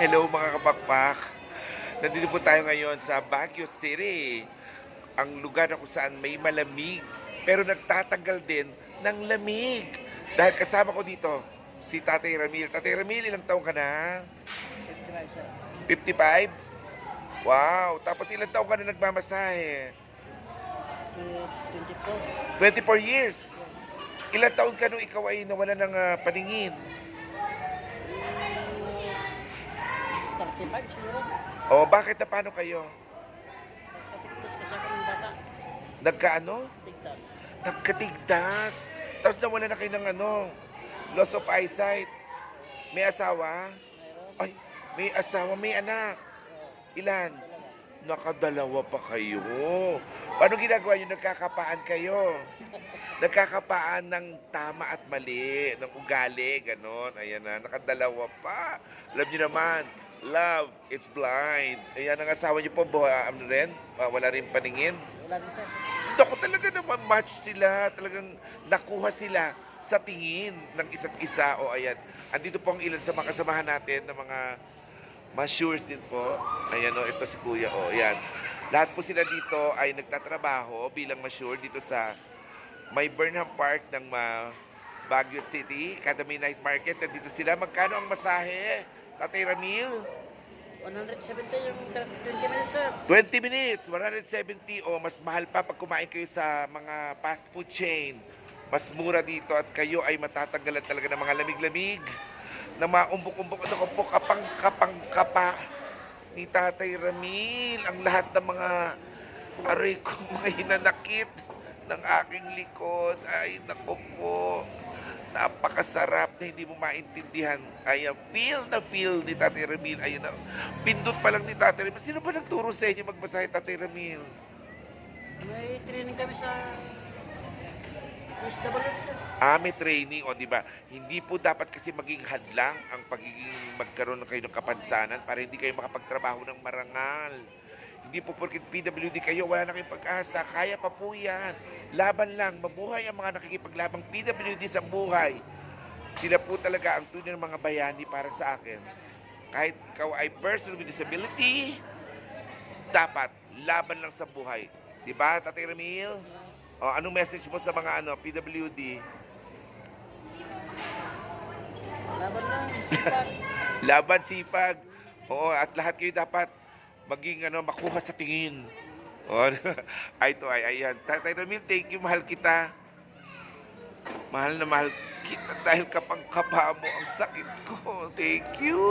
Hello mga kapakpak. Nandito po tayo ngayon sa Baguio City. Ang lugar na kung saan may malamig. Pero nagtatanggal din ng lamig. Dahil kasama ko dito, si Tatay Ramil. Tatay Ramil, ilang taong ka na? 55, sir. 55? Wow! Tapos ilang taong ka na nagmamasahe? 24. 24 years! Ilang taon ka nung ikaw ay nawala ng paningin? 35 siguro. O bakit na paano kayo? Katigtas kasi ako ng bata. Nagkaano? Tigtas. Nagkatigdas. Tapos nawala na kayo ng loss of eyesight. May asawa? Mayroon. Ay, may asawa, may anak. Ilan? Dalawa. Nakadalawa pa kayo. Paano ginagawa nyo? Nagkakapaan kayo. Nagkakapaan ng tama at mali, ng ugali, ganon. Ayan na, nakadalawa pa. Alam nyo naman, love, it's blind. Ayan ang asawa nyo po, rin, wala rin paningin. Wala din, sir. Ako talaga naman match sila, talagang nakuha sila sa tingin ng isa't isa. O ayan, andito po ang ilan sa mga kasamahan natin ng mga massures din po. Ayan o, ito si Kuya o, ayan. Lahat po sila dito ay nagtatrabaho bilang massure dito sa may Burnham Park ng Baguio City, Academy Night Market. Nandito sila. Magkano ang masahe? Tatay Ramil? 170 yung 20 minutes, sir. 20 minutes, 170 o mas mahal pa pag kumain kayo sa mga fast food chain. Mas mura dito at kayo ay matatanggalan talaga ng mga lamig-lamig na maumbok-umbok at po kapang-kapa ni Tatay Ramil. Ang lahat ng mga aray ko, mga hinanakit ng aking likod. Ay, naku po. Napakasarap na hindi mo maintindihan. Ay, feel na feel ni Tatay Ramil. Ayun na. Pindot pa lang ni Tatay Ramil. Sino ba nagturo sa inyo magmasahe, Tatay Ramil? May training kami sa SWD, sir. May training, o di ba? Hindi po dapat kasi maging hadlang ang pagiging magkaroon ng kayo ng kapansanan para hindi kayo makapagtrabaho ng marangal. Hindi po porket PWD kayo, wala na kayong pag-asa. Kaya pa po yan. Laban lang. Mabuhay ang mga nakikipaglabang PWD sa buhay. Sila po talaga ang tunay ng mga bayani para sa akin. Kahit ikaw ay person with disability, dapat laban lang sa buhay. Diba, Tatay Ramil? O, anong message mo sa mga PWD? Laban lang. Sipag. Laban, sipag. Oo, at lahat kayo dapat maging makuha sa tingin. O, ay, ito ay, ayan. Tatay Ramil, thank you, mahal kita. Mahal na mahal kita dahil kapang kapa mo ang sakit ko. Thank you.